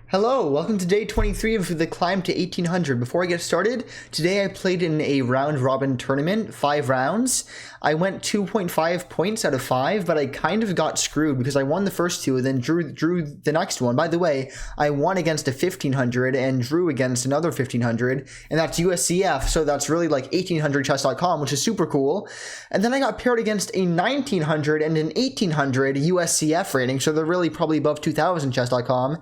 Hello, welcome to day 23 of the climb to 1800. Before I get started, today I played in a round-robin tournament, 5 rounds. I went 2.5 points out of 5, but I kind of got screwed because I won the first two and then drew the next one. By the way, I won against a 1500 and drew against another 1500, and that's USCF, so that's really like 1800chess.com, which is super cool. And then I got paired against a 1900 and an 1800 USCF rating, so they're really probably above 2000chess.com.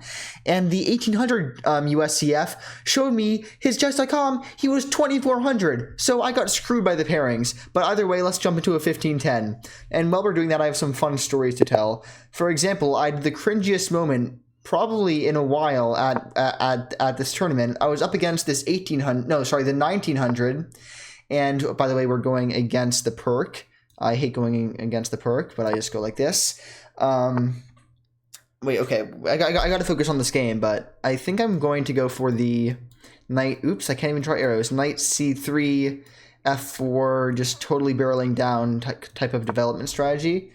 And the 1800 USCF showed me his chess.com, he was 2400. So I got screwed by the pairings. But either way, let's jump into a 1510. And while we're doing that, I have some fun stories to tell. For example, I had the cringiest moment probably in a while at this tournament. I was up against this the 1900. And by the way, we're going against the perk. I hate going against the perk, but I just go like this. Wait, okay, I got to focus on this game, but I think I'm going to go for the knight. Oops, I can't even draw arrows. Knight c3, f4, just totally barreling down type of development strategy.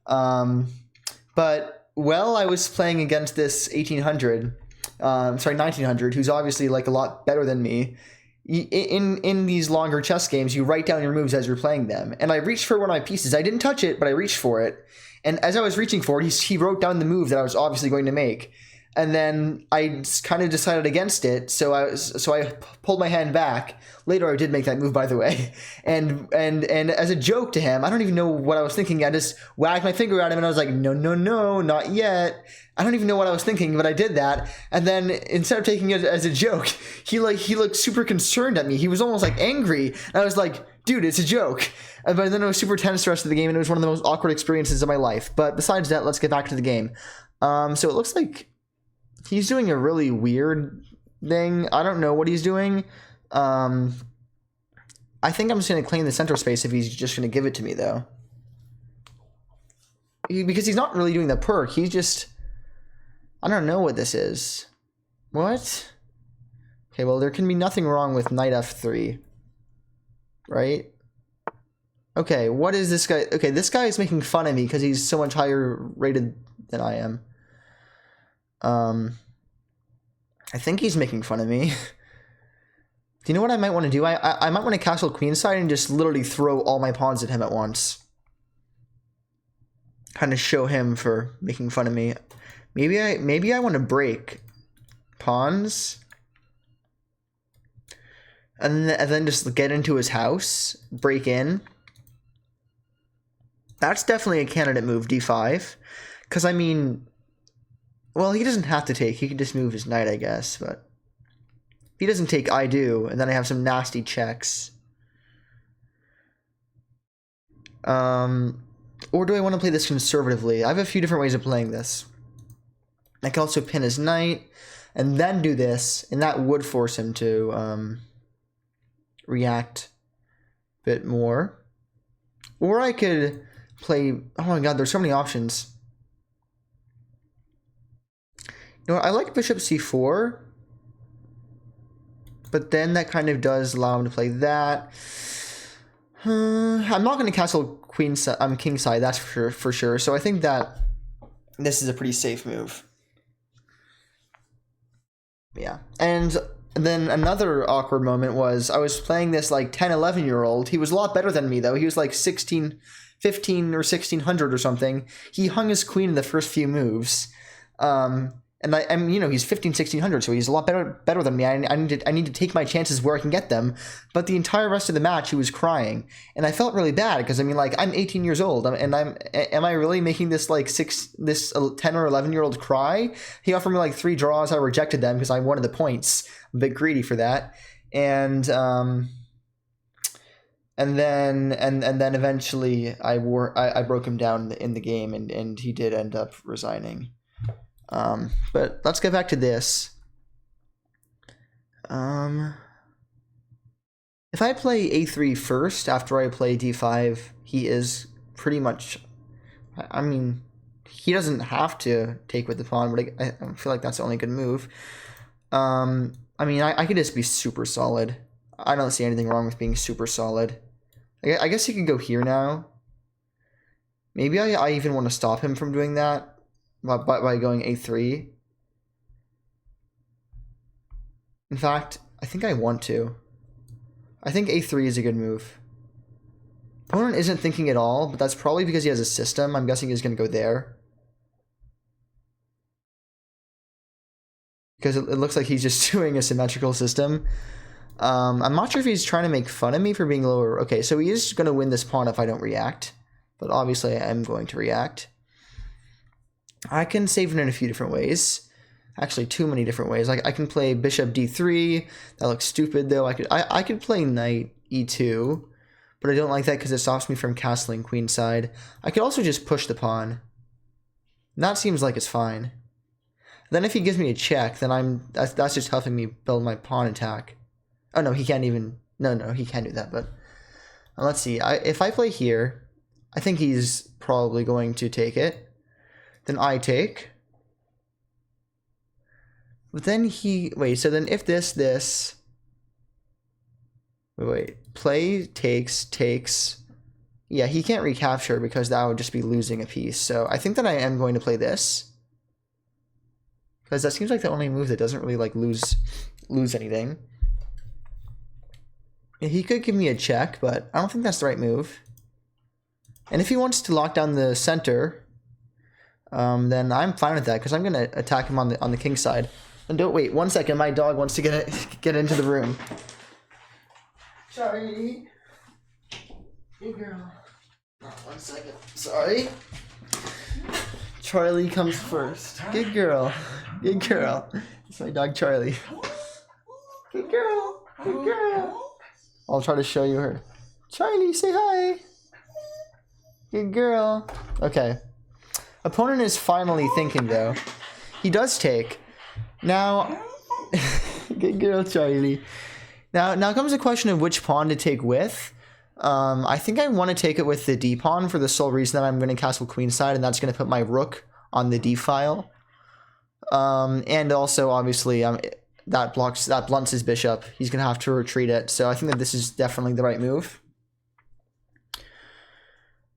But while I was playing against this 1900, who's obviously like a lot better than me. In these longer chess games, you write down your moves as you're playing them. And I reached for one of my pieces. I didn't touch it, but I reached for it. And as I was reaching for it, he wrote down the move that I was obviously going to make. And then I kind of decided against it, so I pulled my hand back. Later, I did make that move, by the way. And as a joke to him, I don't even know what I was thinking. I just wagged my finger at him, and I was like, no, not yet. I don't even know what I was thinking, but I did that. And then instead of taking it as a joke, he looked super concerned at me. He was almost like angry. And I was like, dude, it's a joke. But then it was super tense the rest of the game, and it was one of the most awkward experiences of my life. But besides that, let's get back to the game. So it looks like he's doing a really weird thing. I don't know what he's doing. I think I'm just going to claim the center space if he's just going to give it to me, though. Because he's not really doing the perk. He's just... I don't know what this is. What? Okay, well, there can be nothing wrong with knight f3. Right? Okay, what is this guy? Okay, this guy is making fun of me because he's so much higher rated than I am. I think he's making fun of me. Do you know what I might want to do? I might want to castle queenside and just literally throw all my pawns at him at once. Kind of show him for making fun of me. Maybe I want to break pawns. And then just get into his house. Break in. That's definitely a candidate move, d5. Because, I mean... Well, he doesn't have to take. He can just move his knight, I guess. But if he doesn't take, I do. And then I have some nasty checks. Or do I want to play this conservatively? I have a few different ways of playing this. I can also pin his knight. And then do this. And that would force him to react a bit more. Or I could play... Oh my god, there's so many options. You know what, I like bishop c4, but then that kind of does allow him to play that. I'm not going to castle kingside, that's for sure. So I think that this is a pretty safe move. Yeah, and then another awkward moment was I was playing this like 10, 11-year-old. He was a lot better than me though. He was like 15 or 1600 or something. He hung his queen in the first few moves. And I'm, you know, he's 1600, so he's a lot better than me. I need to take my chances where I can get them. But the entire rest of the match, he was crying, and I felt really bad because I mean, like, I'm 18 years old, and am I really making this like 10 or 11-year-old cry? He offered me like 3 draws. I rejected them because I wanted the points. I'm a bit greedy for that, and then eventually I broke him down in the game, and he did end up resigning. But let's get back to this. If I play a3 first after I play d5, he is pretty much... I mean, he doesn't have to take with the pawn, but I feel like that's the only good move. I mean, I could just be super solid. I don't see anything wrong with being super solid. I guess he can go here now. Maybe I even want to stop him from doing that by going a3. In fact, I think I want to. I think a3 is a good move. Opponent isn't thinking at all, but that's probably because he has a system. I'm guessing he's going to go there. Because it looks like he's just doing a symmetrical system. I'm not sure if he's trying to make fun of me for being lower. Okay, so he is going to win this pawn if I don't react. But obviously I am going to react. I can save it in a few different ways. Actually, too many different ways. Like I can play bishop d3. That looks stupid though. I could play knight e2, but I don't like that because it stops me from castling queenside. I could also just push the pawn. And that seems like it's fine. Then if he gives me a check, then that's just helping me build my pawn attack. Oh no, he can't even. No, he can't do that. But let's see. If I play here, I think he's probably going to take it. Then I take. But then wait, so then if this. Wait, play, takes. Yeah, he can't recapture because that would just be losing a piece. So I think that I am going to play this. Because that seems like the only move that doesn't really like lose anything. He could give me a check, but I don't think that's the right move. And if he wants to lock down the center, then I'm fine with that because I'm gonna attack him on the king side. And don't wait 1 second. My dog wants to get into the room. Charlie, good girl. Oh, 1 second. Sorry. Charlie comes first. Good girl. Good girl. It's my dog Charlie. Good girl. Good girl. I'll try to show you her. Charlie, say hi. Good girl. Okay. Opponent is finally thinking, though. He does take. Now, good girl, Charlie. Now comes the question of which pawn to take with. I think I want to take it with the d pawn for the sole reason that I'm going to castle queenside, and that's going to put my rook on the d file. And also, obviously, that blunts his bishop. He's going to have to retreat it. So I think that this is definitely the right move.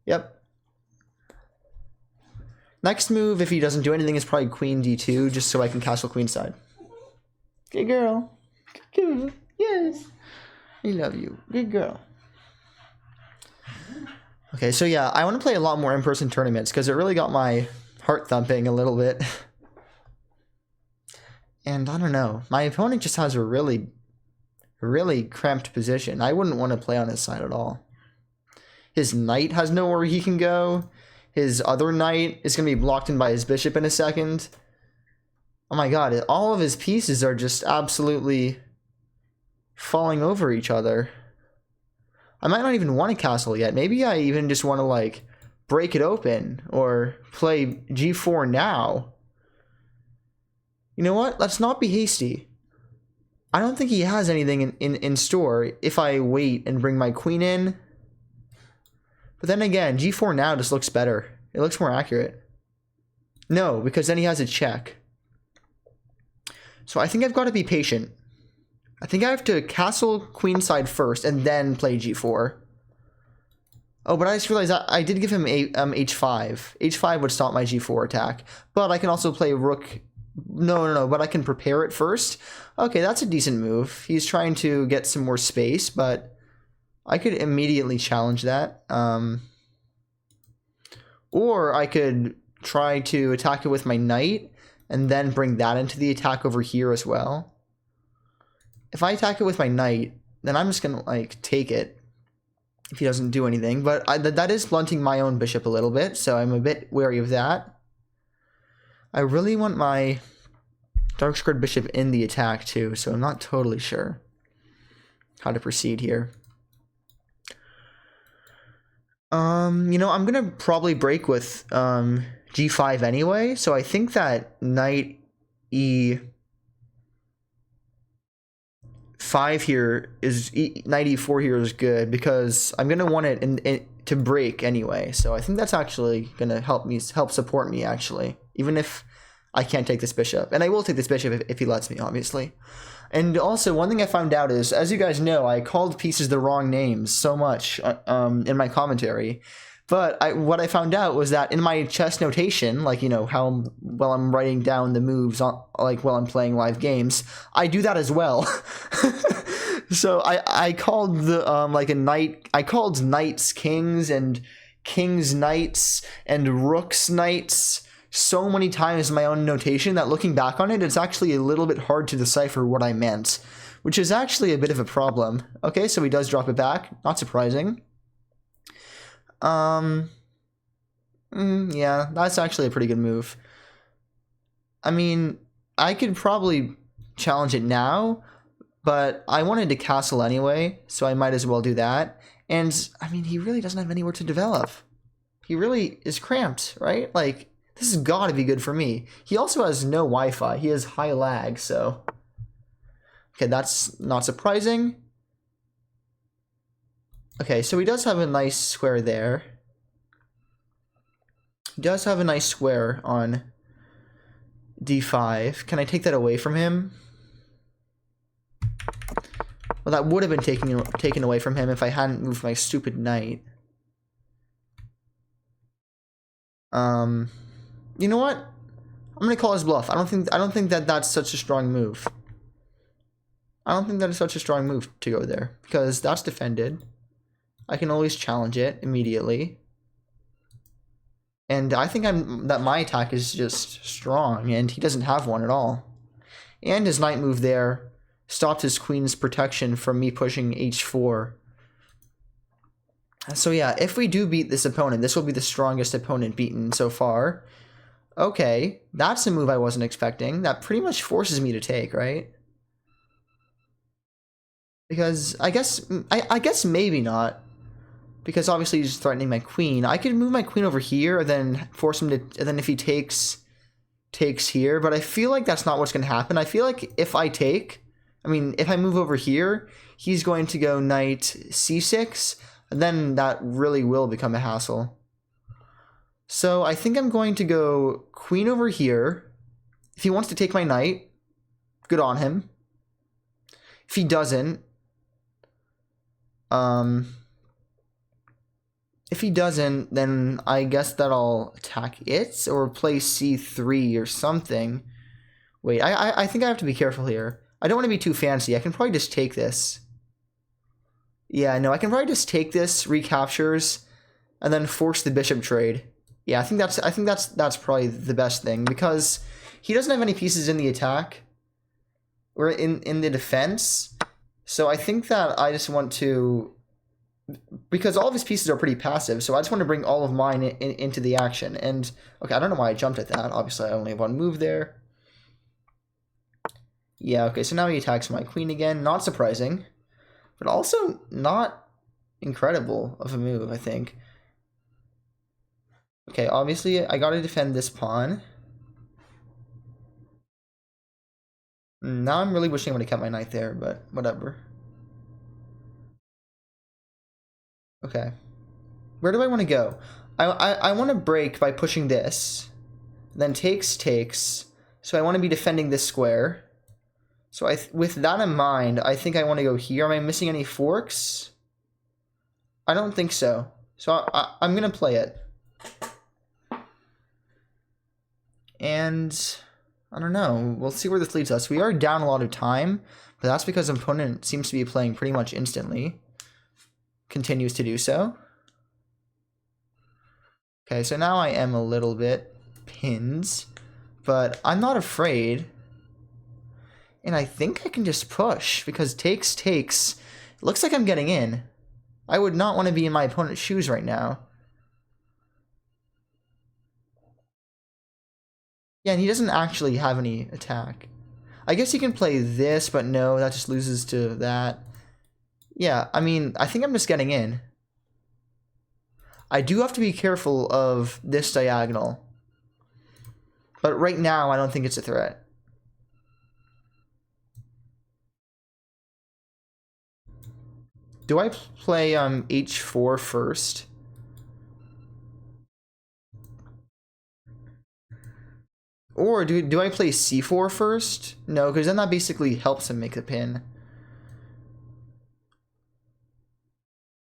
Yep. Next move, if he doesn't do anything, is probably queen d2, just so I can castle queenside. Good girl. Good girl. Yes. I love you. Good girl. Okay, so yeah, I want to play a lot more in-person tournaments because it really got my heart thumping a little bit. And I don't know. My opponent just has a really, really cramped position. I wouldn't want to play on his side at all. His knight has nowhere he can go. His other knight is going to be blocked in by his bishop in a second. Oh my god, all of his pieces are just absolutely falling over each other. I might not even want to castle yet. Maybe I even just want to, like, break it open or play g4 now. You know what? Let's not be hasty. I don't think he has anything in store if I wait and bring my queen in. But then again, g4 now just looks better. It looks more accurate. No, because then he has a check. So I think I've got to be patient. I think I have to castle queenside first and then play g4. Oh, but I just realized I did give him h5. h5 would stop my g4 attack. But I can also play rook. No, but I can prepare it first. Okay, that's a decent move. He's trying to get some more space, but I could immediately challenge that. Or I could try to attack it with my knight and then bring that into the attack over here as well. If I attack it with my knight, then I'm just going to, like, take it if he doesn't do anything. But that is blunting my own bishop a little bit, so I'm a bit wary of that. I really want my dark squared bishop in the attack, too, so I'm not totally sure how to proceed here. You know, I'm going to probably break with g5 anyway, so I think that knight e5 here is knight e4 here is good because I'm going to want it to break anyway. So I think that's actually going to help support me actually, even if I can't take this bishop. And I will take this bishop if he lets me, obviously. And also, one thing I found out is, as you guys know, I called pieces the wrong names so much in my commentary. But what I found out was that in my chess notation, like, you know, how well I'm writing down the moves on, like, while I'm playing live games, I do that as well. So I called the like a knight. I called knights kings and kings knights and rooks knights so many times in my own notation that looking back on it, it's actually a little bit hard to decipher what I meant, which is actually a bit of a problem. Okay, so he does drop it back. Not surprising. Yeah, that's actually a pretty good move. I mean, I could probably challenge it now, but I wanted to castle anyway, so I might as well do that. And, I mean, he really doesn't have anywhere to develop. He really is cramped, right? Like, this has got to be good for me. He also has no Wi-Fi. He has high lag, so... Okay, that's not surprising. Okay, so he does have a nice square there. He does have a nice square on d5. Can I take that away from him? Well, that would have been taken away from him if I hadn't moved my stupid knight. You know what? I'm gonna call his bluff. I don't think that that's such a strong move. I don't think that is such a strong move to go there because that's defended. I can always challenge it immediately. And I think that my attack is just strong, and he doesn't have one at all. And his knight move there stopped his queen's protection from me pushing h4. So yeah, if we do beat this opponent, this will be the strongest opponent beaten so far. Okay, that's a move I wasn't expecting. That pretty much forces me to take, right? Because I guess maybe not. Because obviously he's threatening my queen. I could move my queen over here and then force him to, and then if he takes here, but I feel like that's not what's going to happen. I feel like if I move over here, he's going to go knight c6, and then that really will become a hassle. So I think I'm going to go queen over here. If he wants to take my knight, good on him. If he doesn't, then I guess that I'll attack it or play c3 or something. Wait, I think I have to be careful here. I don't want to be too fancy. I can probably just take this. Yeah, no, I can probably just take this, recaptures, and then force the bishop trade. Yeah, I think that's probably the best thing because he doesn't have any pieces in the attack or in the defense. So I think that I just want to, because all of his pieces are pretty passive, so I just want to bring all of mine into the action. And okay, I don't know why I jumped at that. Obviously, I only have one move there. Yeah, okay, so now he attacks my queen again. Not surprising, but also not incredible of a move, I think. Okay, obviously, I gotta defend this pawn. Now I'm really wishing I would have kept my knight there, but whatever. Okay. Where do I want to go? I want to break by pushing this. Then takes. So I want to be defending this square. So with that in mind, I think I want to go here. Am I missing any forks? I don't think so. So I'm going to play it. And I don't know. We'll see where this leads us. We are down a lot of time, but that's because the opponent seems to be playing pretty much instantly. Continues to do so. Okay, so now I am a little bit pinned, but I'm not afraid. And I think I can just push because takes. It looks like I'm getting in. I would not want to be in my opponent's shoes right now. Yeah, and he doesn't actually have any attack. I guess he can play this, but no, that just loses to that. Yeah, I mean, I think I'm just getting in. I do have to be careful of this diagonal. But right now, I don't think it's a threat. Do I play h4 first? Or do I play c4 first? No, because then that basically helps him make a pin.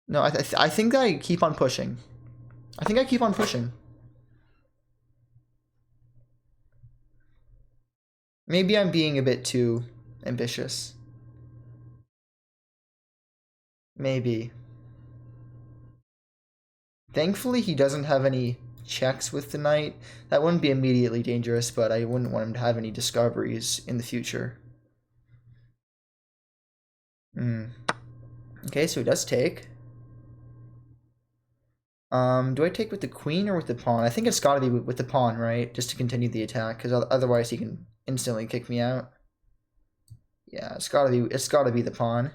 No, I think I keep on pushing. I think I keep on pushing. Maybe I'm being a bit too ambitious. Maybe. Thankfully, he doesn't have any checks with the knight. That wouldn't be immediately dangerous, but I wouldn't want him to have any discoveries in the future. Okay, so he does take. Do I take with the queen or with the pawn? I think it's gotta be with the pawn, right? Just to continue the attack, because otherwise he can instantly kick me out. Yeah, it's gotta be the pawn.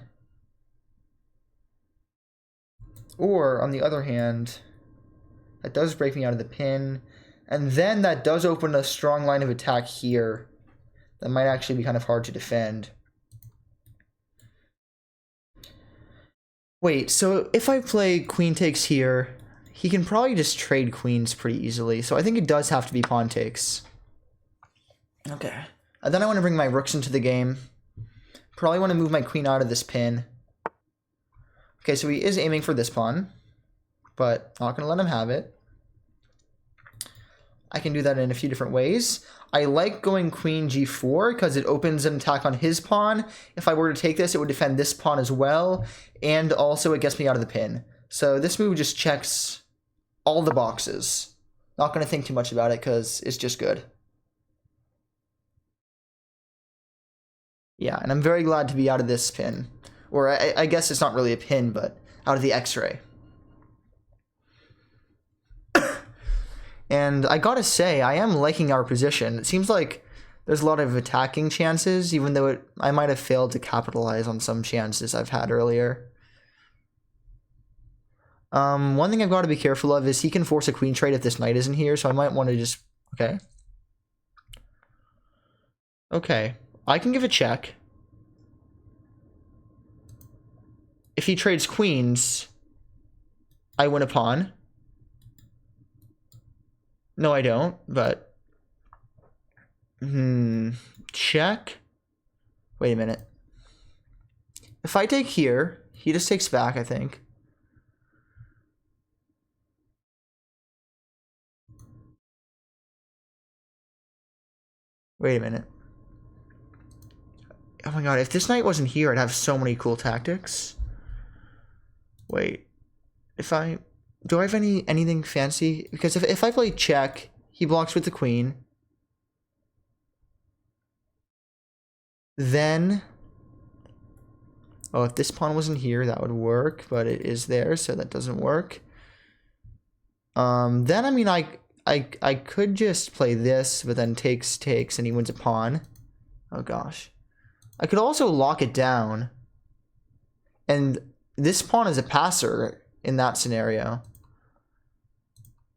Or, on the other hand, that does break me out of the pin, and then that does open a strong line of attack here. That might actually be kind of hard to defend. Wait, so if I play queen takes here, he can probably just trade queens pretty easily, so I think it does have to be pawn takes. Okay. And then I want to bring my rooks into the game. Probably want to move my queen out of this pin. Okay, so he is aiming for this pawn, but not going to let him have it. I can do that in a few different ways. I like going queen g4 because it opens an attack on his pawn. If I were to take this, it would defend this pawn as well, and also it gets me out of the pin. So this move just checks all the boxes. Not going to think too much about it because it's just good. Yeah, and I'm very glad to be out of this pin. Or I guess it's not really a pin, but out of the X-ray. And I gotta say, I am liking our position. It seems like there's a lot of attacking chances, even though I might have failed to capitalize on some chances I've had earlier. One thing I've got to be careful of is he can force a queen trade if this knight isn't here, so I might want to just... Okay. Okay. I can give a check. If he trades queens, I win a pawn. No, I don't, but... Check? Wait a minute. If I take here, he just takes back, I think. Wait a minute. Oh my god, if this knight wasn't here, I'd have so many cool tactics. Wait. Do I have anything fancy? Because if I play check, he blocks with the queen. Then... Oh, if this pawn wasn't here, that would work, but it is there, so that doesn't work. Then, I mean, I could just play this, but then takes, and he wins a pawn. Oh, gosh. I could also lock it down. And this pawn is a passer in that scenario.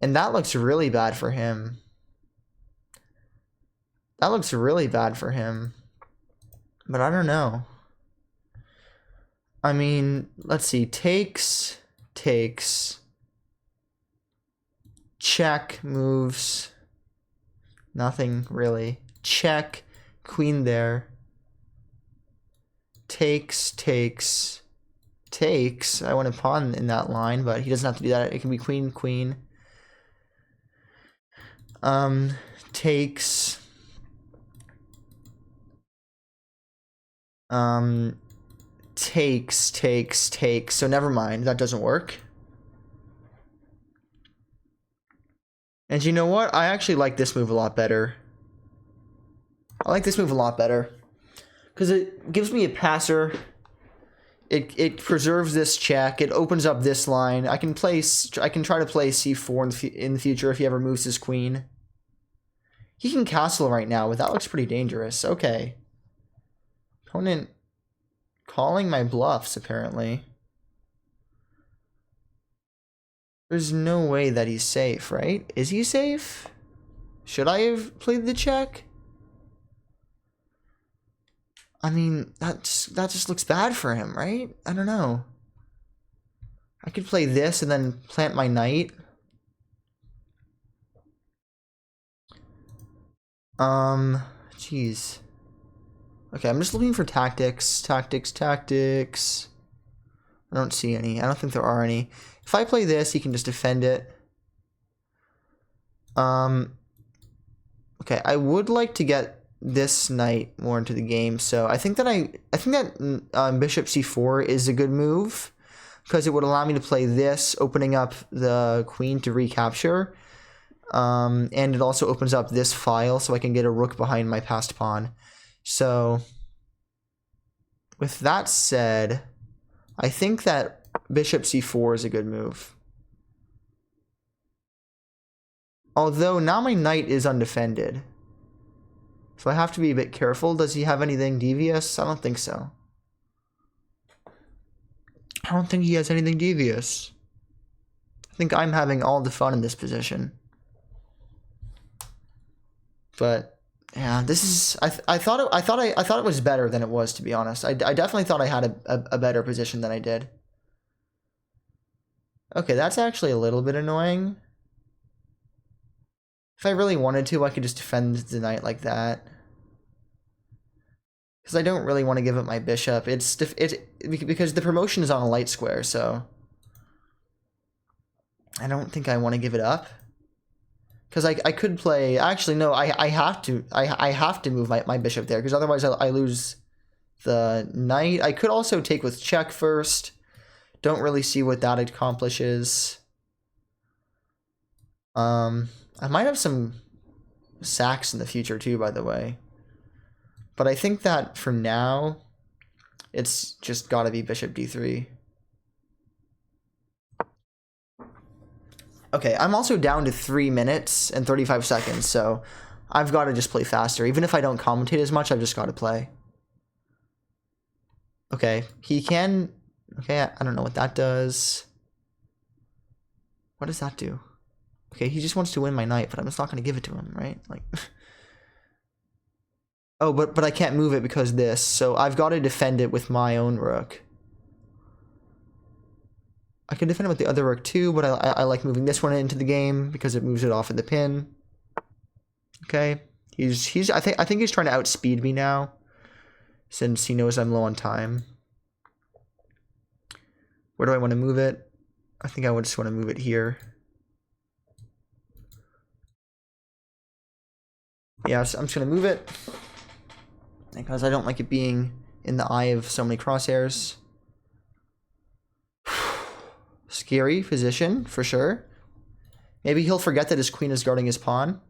And that looks really bad for him. That looks really bad for him. But I don't know. I mean, let's see. Takes. Check, moves. Nothing really. Check. Queen there. Takes. I want a pawn in that line, but he doesn't have to do that. It can be queen. Takes. Takes. So never mind. That doesn't work. And you know what? I actually like this move a lot better. I like this move a lot better. Because it gives me a passer. It preserves this check. It opens up this line. I can try to play c4 in the future if he ever moves his queen. He can castle right now, but that looks pretty dangerous. Okay. Opponent calling my bluffs, apparently. There's no way that he's safe, right? Is he safe? Should I have played the check? I mean, that just looks bad for him, right? I don't know. I could play this and then plant my knight. Jeez. Okay, I'm just looking for tactics. I don't see any. I don't think there are any. If I play this, he can just defend it. Okay, I would like to get this knight more into the game, so I think that bishop c4 is a good move because it would allow me to play this, opening up the queen to recapture, and it also opens up this file so I can get a rook behind my passed pawn. So with that said, I think that bishop c4 is a good move. Although now my knight is undefended. So I have to be a bit careful. Does he have anything devious? I don't think so. I don't think he has anything devious. I think I'm having all the fun in this position. But yeah, this is I thought it was better than it was, to be honest. I definitely thought I had a better position than I did. Okay, that's actually a little bit annoying. If I really wanted to, I could just defend the knight like that. Because I don't really want to give up my bishop. Because the promotion is on a light square, so I don't think I want to give it up. Because I could play. Actually, no, I have to move my bishop there, because otherwise I lose the knight. I could also take with check first. Don't really see what that accomplishes. I might have some sacks in the future too, by the way. But I think that for now, it's just got to be bishop d3. Okay, I'm also down to 3 minutes and 35 seconds, so I've got to just play faster. Even if I don't commentate as much, I've just got to play. Okay, he can... Okay, I don't know what that does. What does that do? Okay, he just wants to win my knight, but I'm just not going to give it to him, right? Like, oh, but I can't move it because this, so I've got to defend it with my own rook. I can defend it with the other rook too, but I like moving this one into the game because it moves it off of the pin. Okay, I think he's trying to outspeed me now, since he knows I'm low on time. Where do I want to move it? I think I would just want to move it here. Yeah, so I'm just going to move it because I don't like it being in the eye of so many crosshairs. Scary position, for sure. Maybe he'll forget that his queen is guarding his pawn.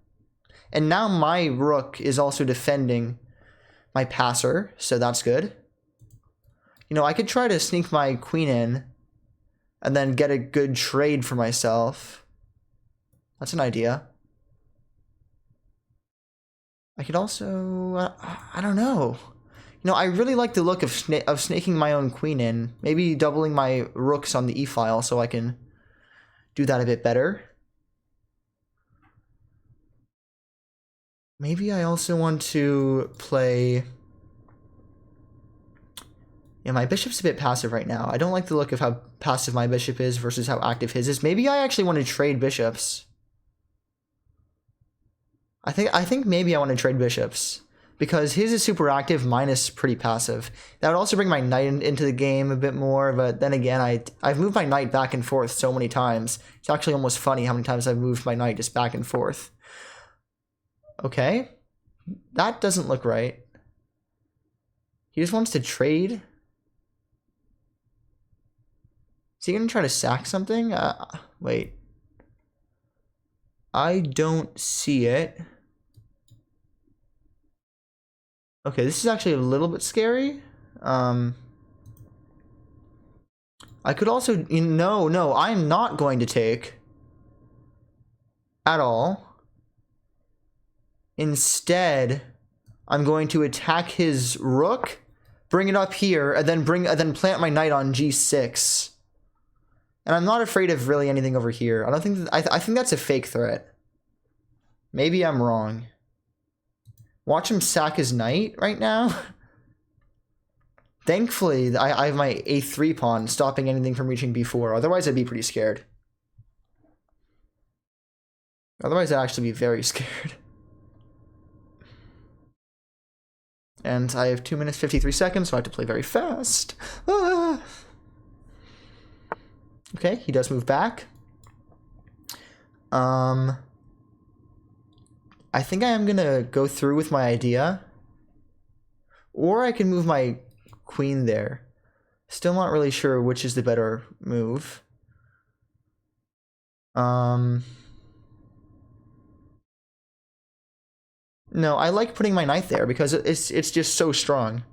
And now my rook is also defending my passer, so that's good. You know, I could try to sneak my queen in and then get a good trade for myself. That's an idea. I could also, I don't know. You know, I really like the look of snaking my own queen in. Maybe doubling my rooks on the e-file so I can do that a bit better. Maybe I also want to play... Yeah, my bishop's a bit passive right now. I don't like the look of how passive my bishop is versus how active his is. Maybe I actually want to trade bishops. I think maybe I want to trade bishops because his is super active, mine is pretty passive. That would also bring my knight into the game a bit more, but then again, I've moved my knight back and forth so many times. It's actually almost funny how many times I've moved my knight just back and forth. Okay, that doesn't look right. He just wants to trade. Is he gonna try to sack something? Wait. I don't see it. Okay, this is actually a little bit scary. I could also... No, I'm not going to take. At all. Instead, I'm going to attack his rook, bring it up here, and then plant my knight on g6. And I'm not afraid of really anything over here. I think that's a fake threat. Maybe I'm wrong. Watch him sack his knight right now. Thankfully, I have my a3 pawn stopping anything from reaching b4. Otherwise, I'd be pretty scared. Otherwise, I'd actually be very scared. And I have 2 minutes 53 seconds, so I have to play very fast. Ah. Okay, he does move back. I think I am gonna go through with my idea. Or I can move my queen there. Still not really sure which is the better move. No, I like putting my knight there because it's just so strong.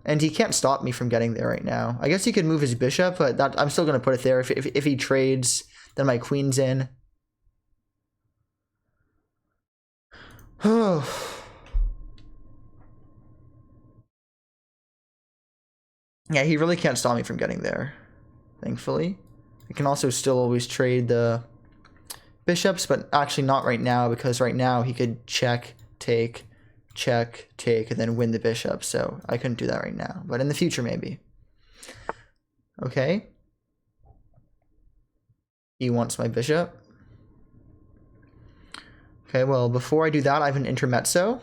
And he can't stop me from getting there right now. I guess he could move his bishop, but that, I'm still going to put it there. If he trades, then my queen's in. Yeah, he really can't stop me from getting there, thankfully. I can also still always trade the bishops, but actually not right now, because right now he could check, take, and then win the bishop. So I couldn't do that right now, but in the future maybe. Okay. He wants my bishop. Okay, well, before I do that, I have an intermezzo.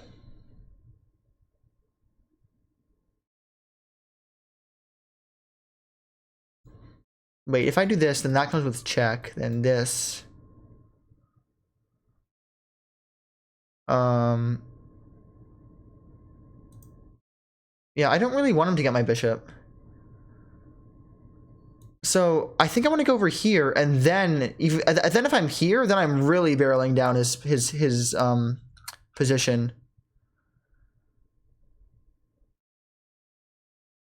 Wait, if I do this, then that comes with check, then this. Yeah, I don't really want him to get my bishop. So I think I want to go over here, and then if I'm here, then I'm really barreling down his position.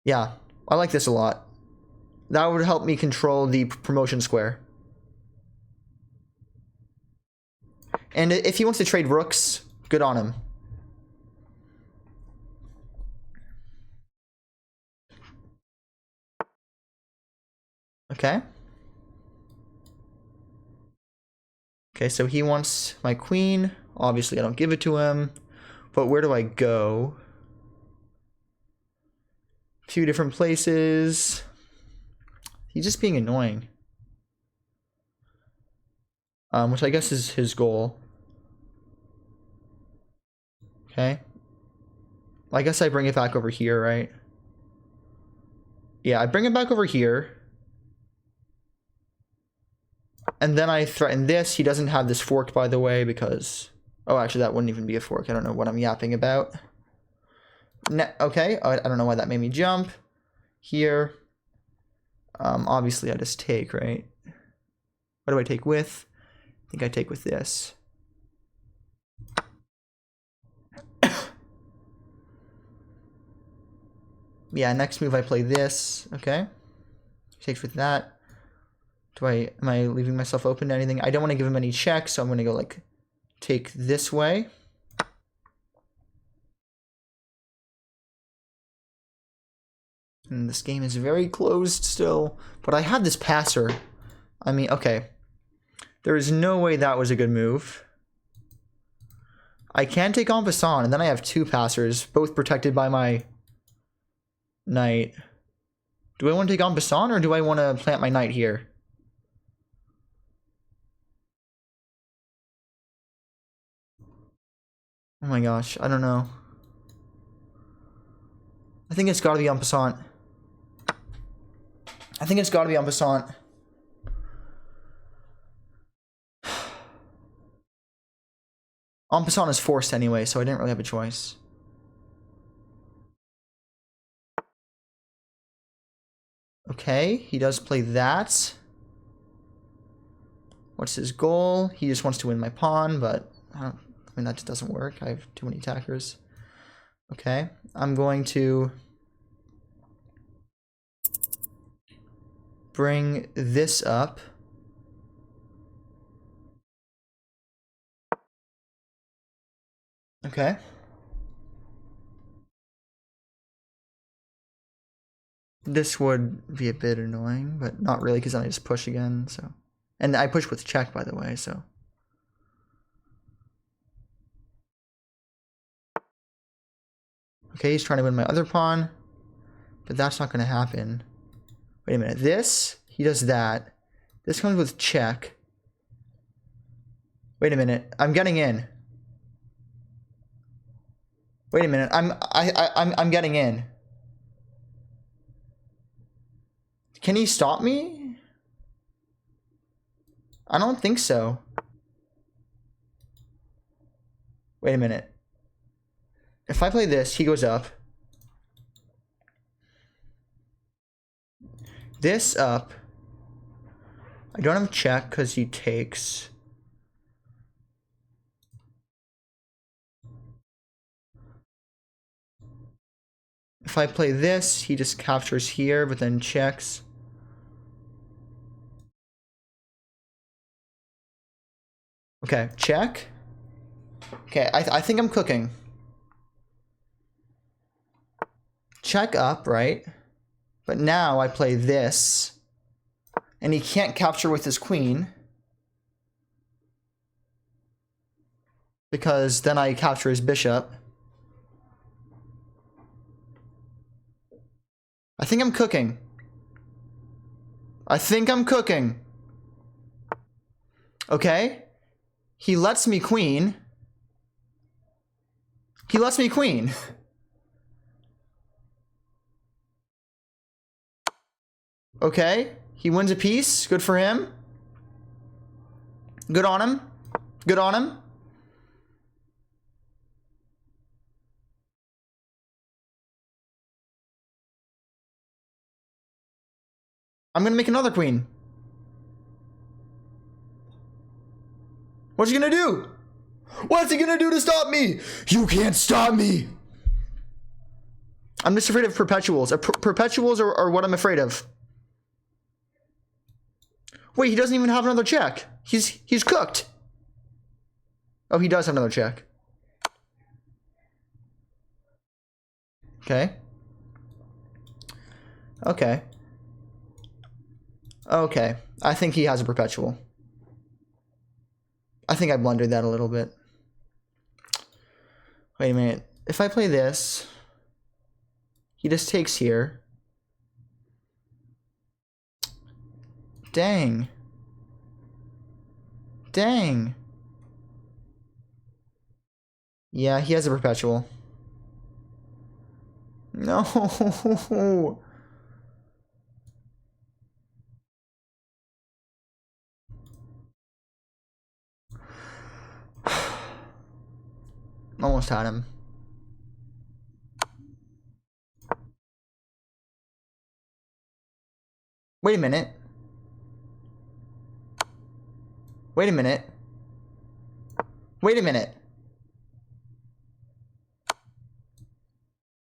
Yeah, I like this a lot. That would help me control the promotion square. And if he wants to trade rooks, good on him. Okay. Okay, so he wants my queen. Obviously, I don't give it to him. But where do I go? A few different places. He's just being annoying. Which I guess is his goal. Okay. I guess I bring it back over here, right? Yeah, I bring it back over here. And then I threaten this. He doesn't have this forked, by the way, because... Oh, actually, that wouldn't even be a fork. I don't know what I'm yapping about. Okay, I don't know why that made me jump. Here. Obviously, I just take, right? What do I take with? I think I take with this. Yeah, next move I play this. Okay. Takes with that. Am I leaving myself open to anything? I don't want to give him any checks, so I'm going to go like take this way. And this game is very closed still, but I have this passer. I mean, okay. There is no way that was a good move. I can take en passant, and then I have two passers, both protected by my knight. Do I want to take en passant, or do I want to plant my knight here? Oh my gosh, I don't know. I think it's got to be en passant. I think it's got to be en passant. En passant is forced anyway, so I didn't really have a choice. Okay, he does play that. What's his goal? He just wants to win my pawn, but I mean, that just doesn't work. I have too many attackers. Okay, I'm going to bring this up. Okay. This would be a bit annoying, but not really, because then I just push again, so. And I push with check, by the way, so. Okay, he's trying to win my other pawn, but that's not going to happen. Wait a minute, this, he does that. This comes with check. Wait a minute, I'm getting in. Wait a minute, I'm getting in. Can he stop me? I don't think so. Wait a minute. If I play this, he goes up. This up. I don't have check because he takes. If I play this, he just captures here, but then checks. Okay, check. Okay, I think I'm cooking. Check up, right? But now I play this. And he can't capture with his queen. Because then I capture his bishop. I think I'm cooking. I think I'm cooking. Okay. He lets me queen. He lets me queen. Okay. He wins a piece. Good for him. Good on him. Good on him. I'm gonna make another queen. What's he gonna do? What's he gonna do to stop me? You can't stop me. I'm just afraid of perpetuals. Perpetuals are what I'm afraid of. Wait, he doesn't even have another check. He's cooked. Oh, he does have another check. Okay. Okay. Okay. I think he has a perpetual. I think I blundered that a little bit. Wait a minute. If I play this, he just takes here. Dang. Dang. Yeah, he has a perpetual. No. Almost had him. Wait a minute. Wait a minute. Wait a minute.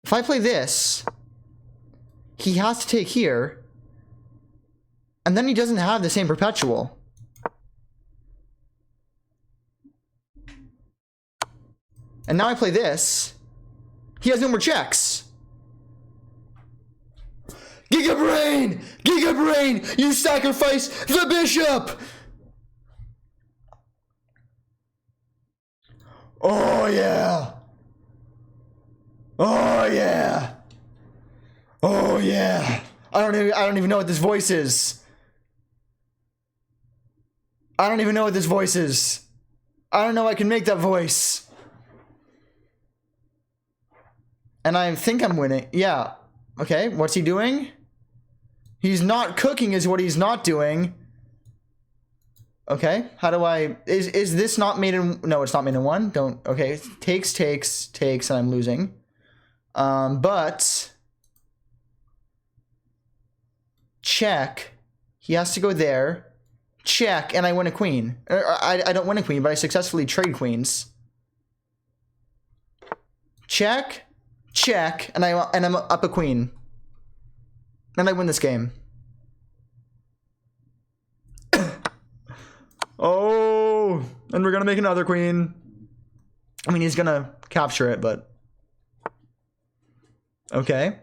If I play this, he has to take here, and then he doesn't have the same perpetual. And now I play this, he has no more checks. Giga Brain! Giga Brain! You sacrifice the bishop! Oh yeah! Oh yeah! Oh yeah! I don't even know what this voice is. I don't even know what this voice is. I don't know I can make that voice. And I think I'm winning. Yeah. Okay, what's he doing? He's not cooking is what he's not doing. Okay, how do I... Is this not made in... No, it's not made in one. Don't... Okay, takes, and I'm losing. But... Check. He has to go there. Check, and I win a queen. I don't win a queen, but I successfully trade queens. Check. Check, and I'm up a queen. And I win this game. Oh, and we're gonna make another queen. I mean, he's gonna capture it, but... Okay.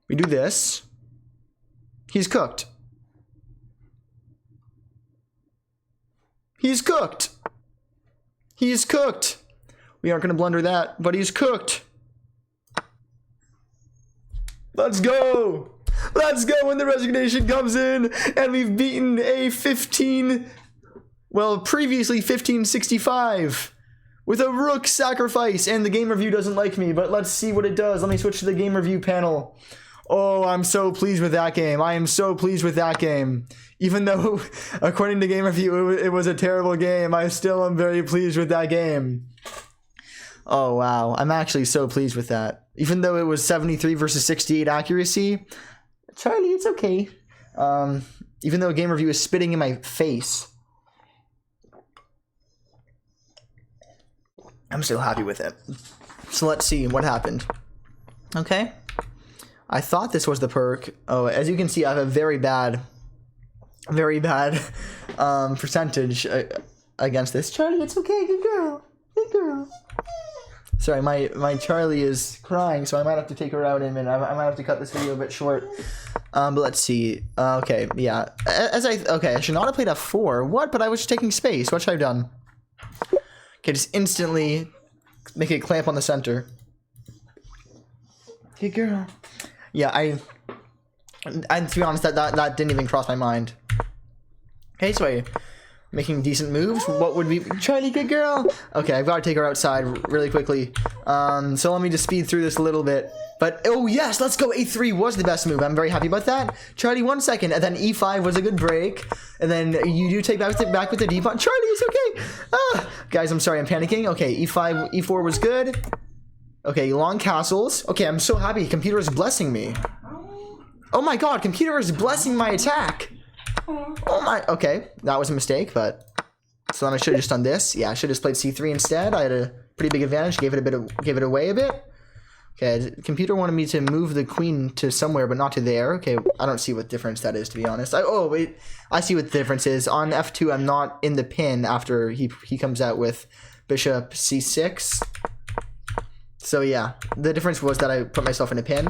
We do this. He's cooked. He's cooked. He's cooked. We aren't gonna blunder that, but he's cooked. Let's go! Let's go when the resignation comes in, and we've beaten a 15, well, previously 1565 with a rook sacrifice, and the game review doesn't like me, but let's see what it does. Let me switch to the game review panel. Oh, I'm so pleased with that game. I am so pleased with that game. Even though, according to Game Review, it was a terrible game, I still am very pleased with that game. Oh, wow. I'm actually so pleased with that. Even though it was 73 versus 68 accuracy, Charlie, it's okay. Even though Game Review is spitting in my face, I'm still happy with it. So let's see what happened. Okay. I thought this was the perk. Oh, as you can see, I have a very bad percentage against this. Charlie, it's okay. Good girl. Good girl. Sorry, my Charlie is crying, so I might have to take her out in a minute. I might have to cut this video a bit short. But let's see. Okay, yeah. I should not have played F4. What? But I was just taking space. What should I have done? Okay, just instantly make it clamp on the center. Good girl. Yeah, and to be honest, that didn't even cross my mind. Okay, so I'm making decent moves. What would be Charlie, good girl? Okay, I've got to take her outside really quickly. So let me just speed through this a little bit. But oh yes, let's go. A3 was the best move. I'm very happy about that. Charlie, 1 second, and then E5 was a good break. And then you do take back with the D pawn. Charlie, it's okay. Guys, I'm sorry, I'm panicking. Okay, E5, E4 was good. Okay, long castles. Okay, I'm so happy. Computer is blessing me. Oh my god, computer is blessing my attack. Oh my, okay, that was a mistake, but so then I should have just done this. Yeah, I should have just played C3 instead. I had a pretty big advantage. Gave it away a bit. Okay, computer wanted me to move the queen to somewhere, but not to there. Okay, I don't see what difference that is, to be honest. Oh wait, I see what the difference is. On F2, I'm not in the pin after he comes out with bishop C6. So yeah, the difference was that I put myself in a pin.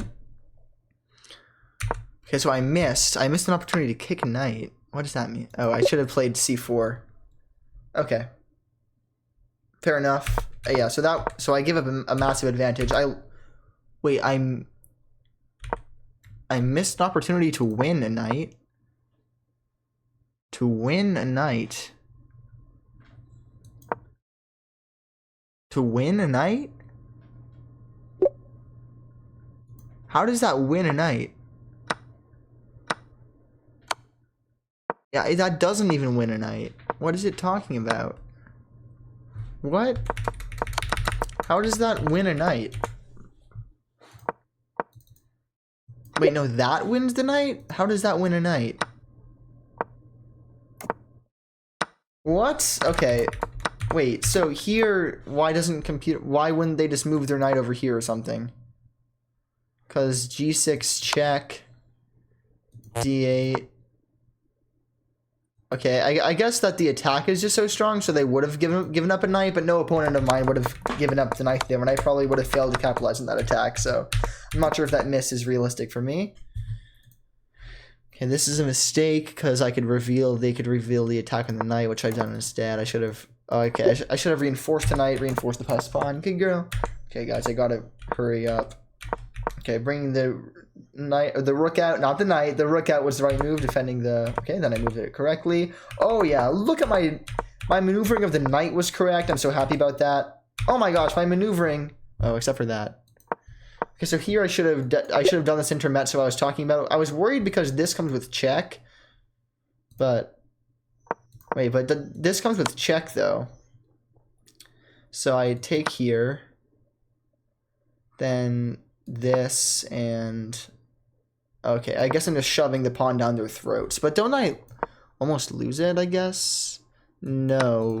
Okay, so I missed an opportunity to kick knight. What does that mean? Oh, I should have played C4. Okay. Fair enough. Yeah, so I give up a massive advantage. I missed an opportunity to win a knight. To win a knight. To win a knight? How does that win a knight? Yeah, that doesn't even win a knight. What is it talking about? What? How does that win a knight? Wait, no, that wins the knight? How does that win a knight? What? Okay. Wait, so here, why wouldn't they just move their knight over here or something? Because G6 check, D8. Okay, I guess that the attack is just so strong, so they would have given up a knight, but no opponent of mine would have given up the knight there, and I probably would have failed to capitalize on that attack, so I'm not sure if that miss is realistic for me. Okay, this is a mistake, because they could reveal the attack on the knight, which I've done instead. I should have reinforced the knight, reinforced the pass pawn. Good girl. Okay, guys, I gotta hurry up. Okay, bringing the knight or the rook out, not the knight. The rook out was the right move, defending the. Okay, then I moved it correctly. Oh yeah, look at my maneuvering of the knight was correct. I'm so happy about that. Oh my gosh, my maneuvering. Oh, except for that. Okay, so here I should have done this intermezzo I was talking about. I was worried because this comes with check, but wait, this comes with check though. So I take here, then this, and okay, I guess I'm just shoving the pawn down their throats. But don't I almost lose it, I guess? No,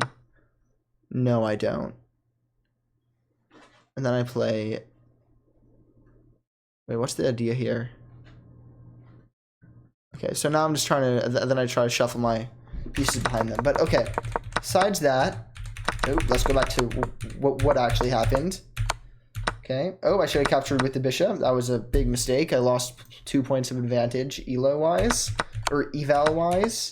I don't. And then I play. Wait, what's the idea here? Okay, so now I'm just trying to, then I try to shuffle my pieces behind them. But okay, besides that, let's go back to what actually happened. Okay. Oh, I should have captured with the bishop. That was a big mistake. I lost 2 points of advantage elo-wise, or eval-wise.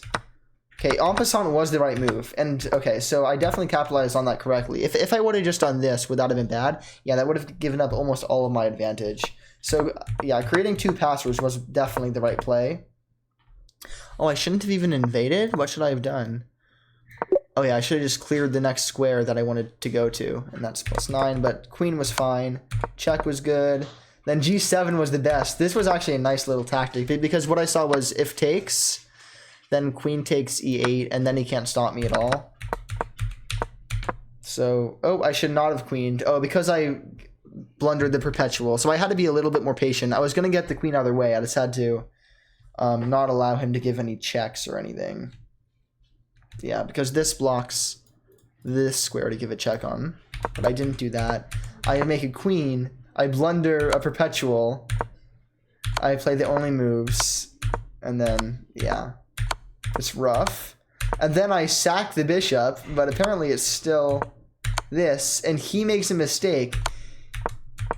Okay, en passant was the right move. And, okay, so I definitely capitalized on that correctly. If I would have just done this, would that have been bad? Yeah, that would have given up almost all of my advantage. So, yeah, creating 2 passwords was definitely the right play. Oh, I shouldn't have even invaded? What should I have done? Oh yeah, I should have just cleared the next square that I wanted to go to, and that's +9, but queen was fine, check was good, Then G7 was the best. This was actually a nice little tactic because what I saw was if takes, then queen takes E8, and then he can't stop me at all. So, oh, I should not have queened. Oh, because I blundered the perpetual. So I had to be a little bit more patient. I was going to get the queen either way. I just had to not allow him to give any checks or anything. Yeah, because this blocks this square to give a check on. But I didn't do that. I make a queen. I blunder a perpetual. I play the only moves. And then, yeah. It's rough. And then I sack the bishop, but apparently it's still this. And he makes a mistake.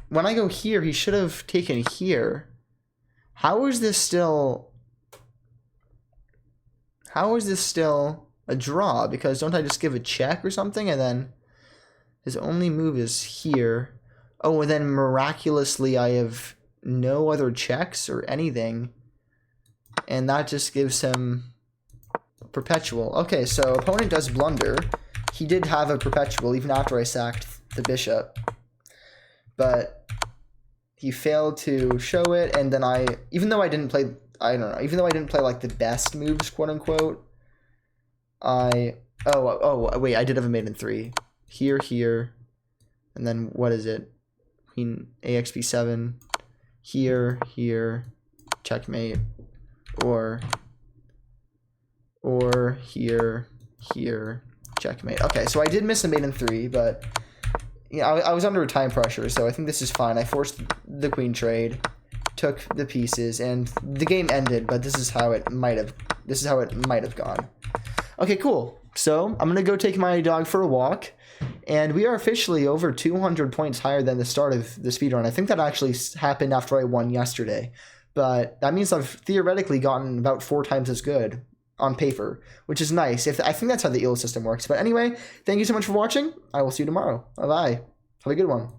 When I go here, he should have taken here. How is this still... How is this still a draw? Because don't I just give a check or something? And then his only move is here. Oh, and then miraculously I have no other checks or anything. And that just gives him perpetual. Okay, so opponent does blunder. He did have a perpetual even after I sacked the bishop. But he failed to show it, and then even though I didn't play, I don't know, even though I didn't play like the best moves, quote unquote, oh, wait, I did have a mate in 3. Here, and then what is it? Queen AX B7, here, checkmate, or here, checkmate. Okay, so I did miss a mate in 3, but yeah, I was under time pressure, so I think this is fine. I forced the queen trade, took the pieces, and the game ended, but this is how it might have gone. Okay, cool. So I'm gonna go take my dog for a walk, and we are officially over 200 points higher than the start of the speedrun. I think that actually happened after I won yesterday, but that means I've theoretically gotten about 4 times as good on paper, which is nice. I think that's how the EEL system works. But anyway, thank you so much for watching. I will see you tomorrow. Bye-bye. Have a good one.